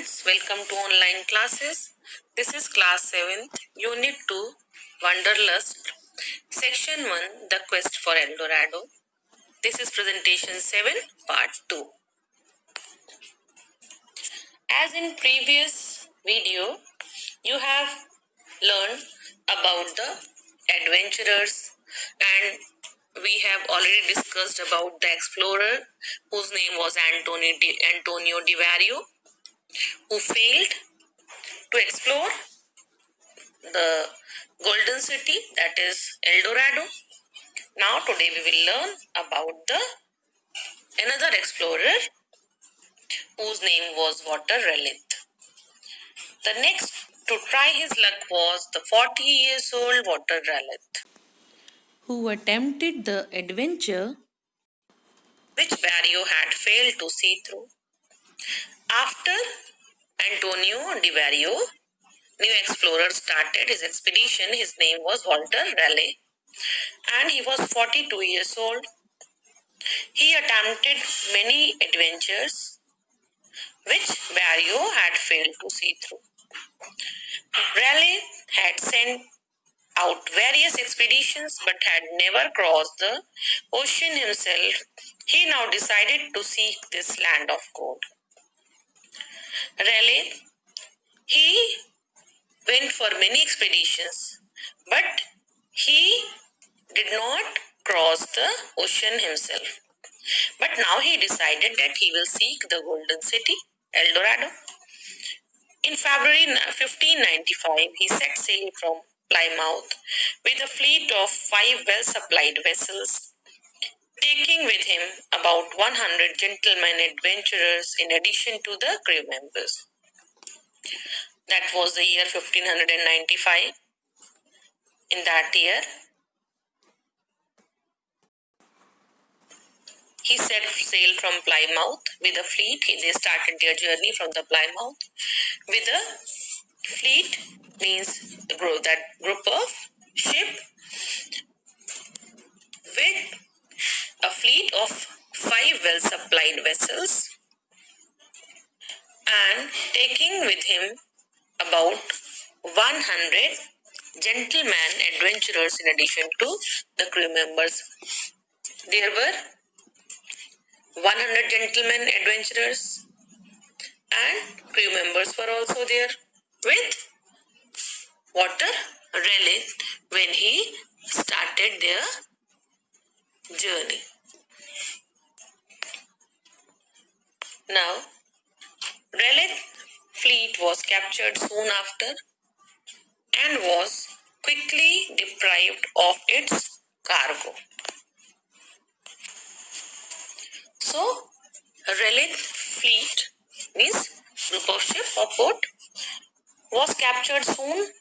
students, welcome to online classes. This is class 7th, unit 2, Wanderlust, section 1, the quest for El Dorado. This is presentation 7, part 2. As in previous video, you have learned about the adventurers, and we have already discussed about the explorer whose name was Antonio Di Vario, who failed to explore the golden city, that is El Dorado. Now today we will learn about the another explorer whose name was Raleigh. The next to try his luck was the 40 years old Raleigh, who attempted the adventure which Barrio had failed to see through. After Antonio Di Vario, new explorer, started his expedition, his name was Raleigh, and he was 42 years old. He attempted many adventures which Barrio had failed to see through. Raleigh had sent out various expeditions but had never crossed the ocean himself. He now decided to seek this land of gold. Raleigh, he went for many expeditions, but he did not cross the ocean himself. But now he decided that he will seek the golden city, El Dorado. In February 1595, he set sail from Plymouth with a fleet of 5 well-supplied vessels, taking with him about 100 gentlemen adventurers in addition to the crew members. That was the year 1595. In that year, he set sail from Plymouth with a fleet. They started their journey from the Plymouth with a fleet, means that group of ship, with a fleet of 5 well-supplied vessels, and taking with him about 100 gentlemen adventurers in addition to the crew members. There were 100 gentlemen adventurers and crew members were also there with Raleigh when he started their journey. Now, Raleigh fleet was captured soon after and was quickly deprived of its cargo. So, Raleigh fleet, means group of ship or boat, was captured soon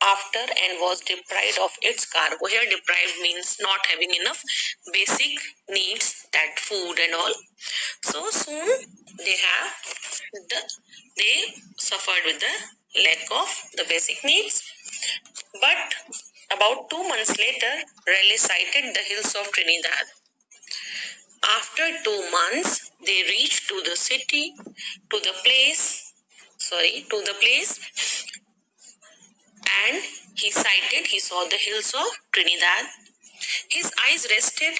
after and was deprived of its cargo. Here deprived means not having enough basic needs, that food and all. So soon they suffered with the lack of the basic needs. But about 2 months later, Raleigh sighted the hills of Trinidad. After 2 months, they reached to the city, to the place, and he saw the hills of Trinidad. His eyes rested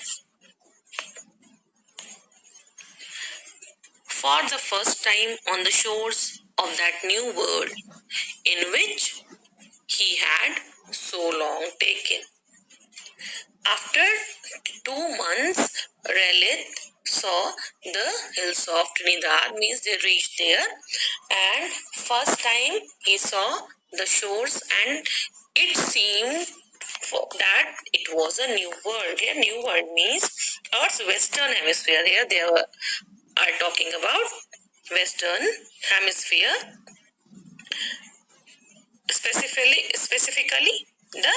for the first time on the shores of that new world in which he had so long taken. After 2 months, Raleigh saw the hills of Trinidad, means they reached there, and first time he saw the shores, and it seemed that it was a new world. Here, new world means Earth's western hemisphere. Here they are talking about western hemisphere, specifically the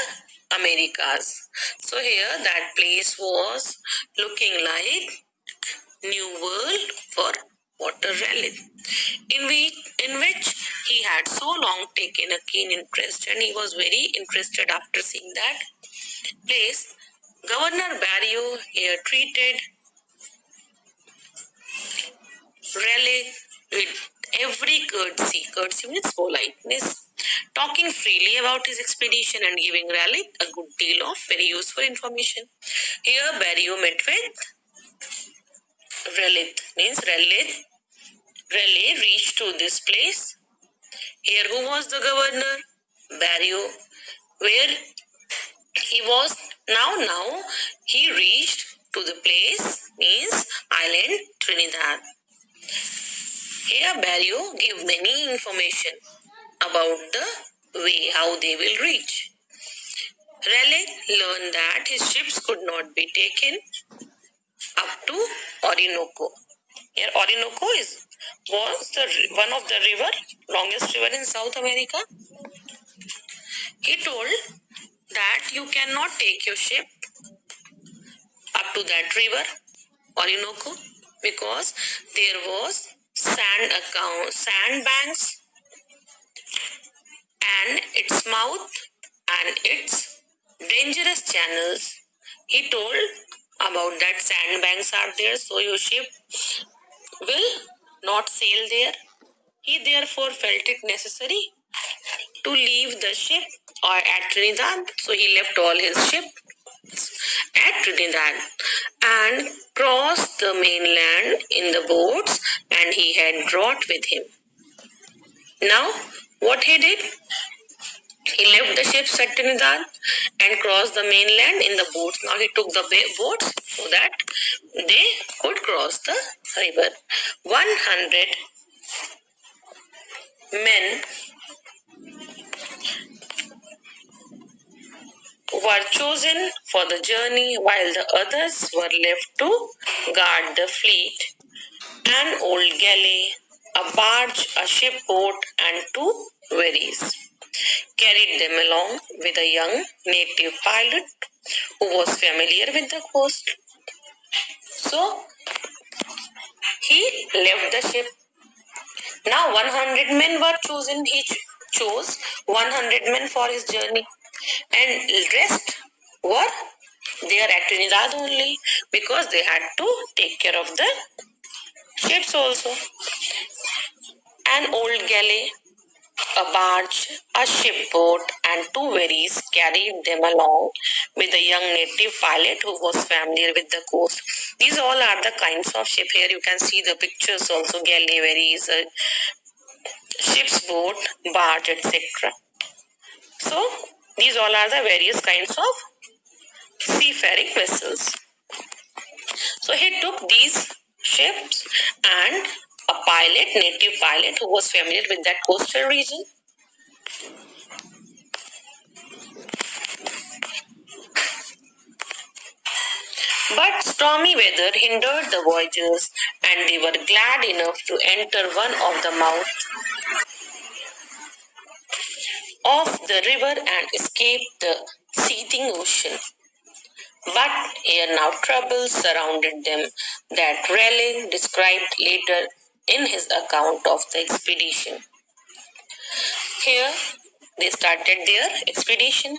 Americas. So here that place was looking like new world for Raleigh, in which he had so long taken a keen interest, and he was very interested after seeing that place. Governor Barrio here treated Raleigh with every courtesy means politeness, talking freely about his expedition and giving Raleigh a good deal of very useful information. Here, Barrio met with Raleigh, means Raleigh reached to this place. Here, who was the governor? Barrio, where he was now he reached to the place, means island Trinidad. Here, Barrio gave many information about the way how they will reach. Raleigh learned that his ships could not be taken up to Orinoco. Here, Orinoco was one of the longest river in South America. He told that you cannot take your ship up to that river, Orinoco, because there was sandbanks and its mouth and its dangerous channels. He told about that sandbanks are there, so your ship will not sail there. He therefore felt it necessary to leave the ship or at Trinidad, so he left all his ship at Trinidad and crossed the mainland in the boats and he had brought with him. Now, what he did? He left the ships at Trinidad and crossed the mainland in the boats. Now he took the boats so that they could cross the river. 100 men were chosen for the journey while the others were left to guard the fleet. An old galley, a barge, a shipboat and 2 wherries carried them along with a young native pilot who was familiar with the coast. So, he left the ship. Now 100 men were chosen. He chose 100 men for his journey and rest were there at Trinidad only because they had to take care of the ships also. An old galley, a barge, a shipboat and 2 wherries carried them along with a young native pilot who was familiar with the coast. These all are the kinds of ship. Here you can see the pictures also, galley, wherries, ship's boat, barge, etc. So, these all are the various kinds of seafaring vessels. So, he took these ships and a native pilot who was familiar with that coastal region. But stormy weather hindered the voyagers and they were glad enough to enter one of the mouth of the river and escape the seething ocean. But here now troubles surrounded them that Raleigh described later in his account of the expedition. Here they started their expedition,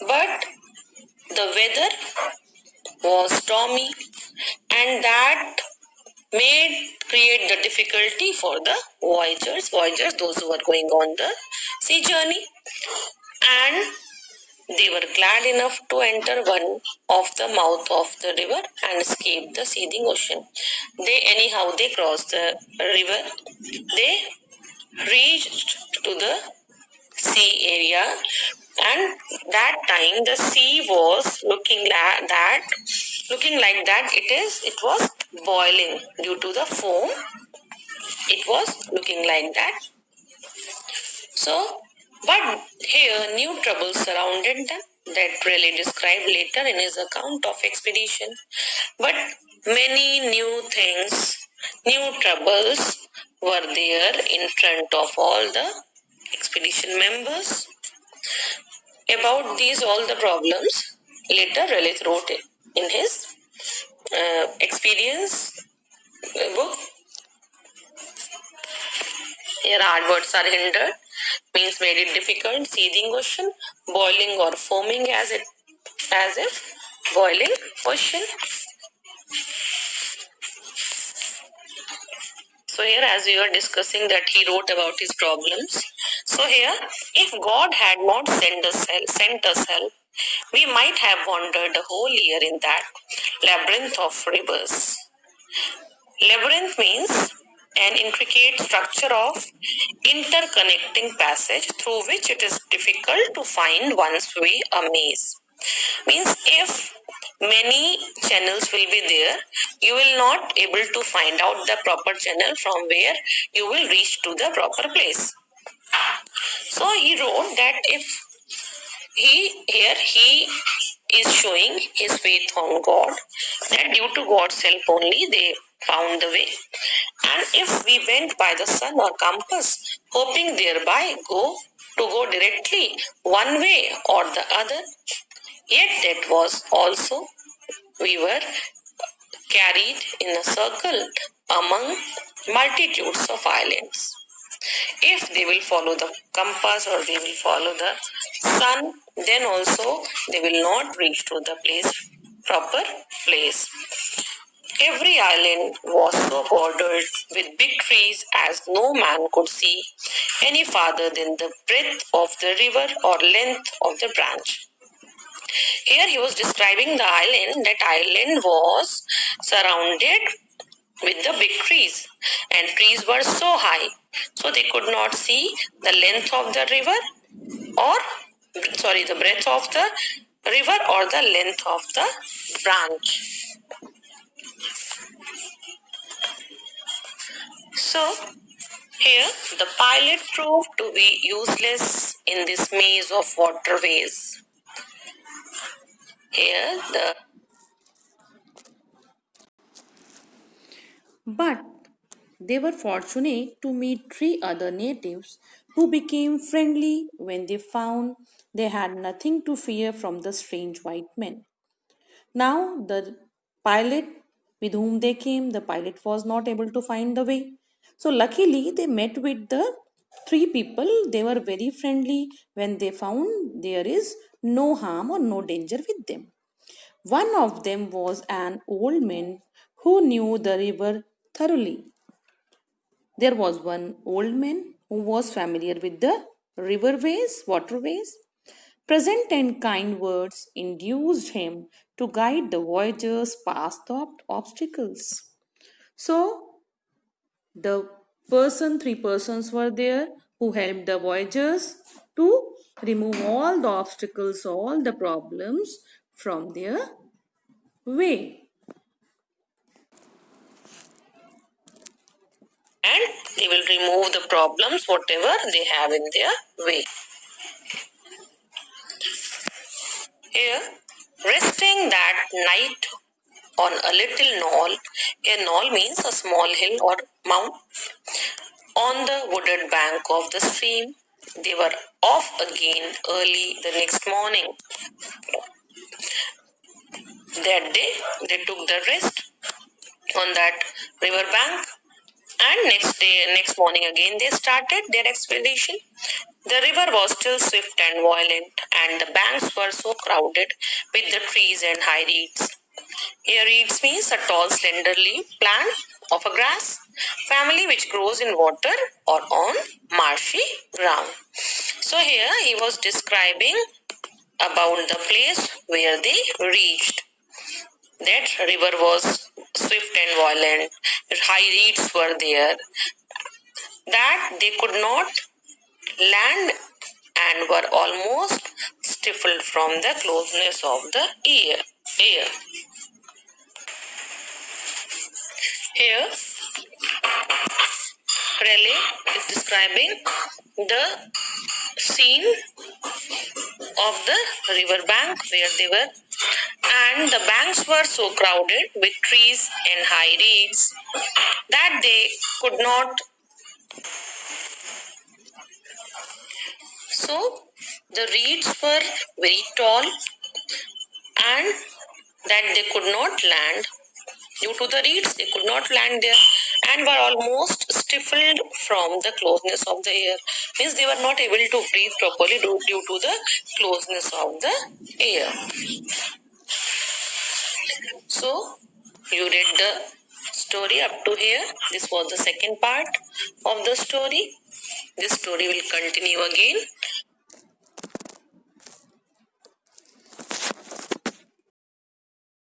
but the weather was stormy and that create the difficulty for the voyagers, those who were going on the sea journey, and they were glad enough to enter one of the mouth of the river and escape the seething ocean. They crossed the river. They reached to the sea area, and that time the sea was looking like that it was boiling due to the foam. It was looking like that. So, but here new troubles surrounded them that Raleigh described later in his account of expedition. But many new things, new troubles were there in front of all the expedition members. About these all the problems, later Raleigh wrote in his experience book. Here hard words are hindered, means made it difficult. Seething ocean, boiling or foaming as if boiling ocean. So here, as we were discussing that he wrote about his problems. So here, if God had not sent us help, we might have wandered a whole year in that labyrinth of rivers. Labyrinth means an intricate structure of interconnecting passage through which it is difficult to find one's way, a maze. Means if many channels will be there, you will not able to find out the proper channel from where you will reach to the proper place. So he wrote that if he is showing his faith on God, that due to God's help only they found the way. And if we went by the sun or compass, hoping thereby go directly one way or the other, yet that was also we were carried in a circle among multitudes of islands. If they will follow the compass or they will follow the sun, then also they will not reach to the proper place. Every island was so bordered with big trees as no man could see any farther than the breadth of the river or length of the branch. Here he was describing the island. That island was surrounded with the big trees, and trees were so high so they could not see the length of the river or the breadth of the river or the length of the branch. So here the pilot proved to be useless in this maze of waterways. Here the But they were fortunate to meet three other natives who became friendly when they found they had nothing to fear from the strange white men. Now, the pilot with whom they came, the pilot was not able to find the way. So, luckily, they met with the three people. They were very friendly when they found there is no harm or no danger with them. One of them was an old man who knew the river thoroughly. There was one old man who was familiar with the waterways. Present and kind words induced him to guide the voyagers past the obstacles. So, the three persons were there who helped the voyagers to remove all the obstacles, all the problems from their way. and they will remove the problems whatever they have in their way. Here, resting that night on a little knoll, a knoll means a small hill or mount, on the wooded bank of the stream, they were off again early the next morning. That day, they took the rest on that river bank, and next morning again, they started their expedition. The river was still swift and violent, and the banks were so crowded with the trees and high reeds. Here, reeds means a tall, slender leaf plant of a grass family which grows in water or on marshy ground. So, here he was describing about the place where they reached. That river was swift and violent, high reeds were there, that they could not land and were almost stifled from the closeness of the air. Here, Raleigh is describing the scene of the river bank where they were, and the banks were so crowded with trees and high reeds that they could not. So, the reeds were very tall and that they could not land. Due to the reeds, they could not land there and were almost stifled from the closeness of the air. Means they were not able to breathe properly due to the closeness of the air. So, you read the story up to here. This was the second part of the story. This story will continue again